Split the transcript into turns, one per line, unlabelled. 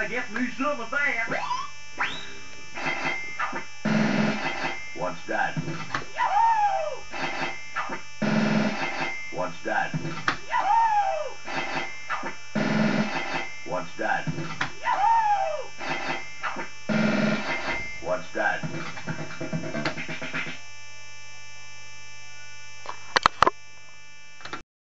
I guess we some of that.
What's that? What's that? What's that?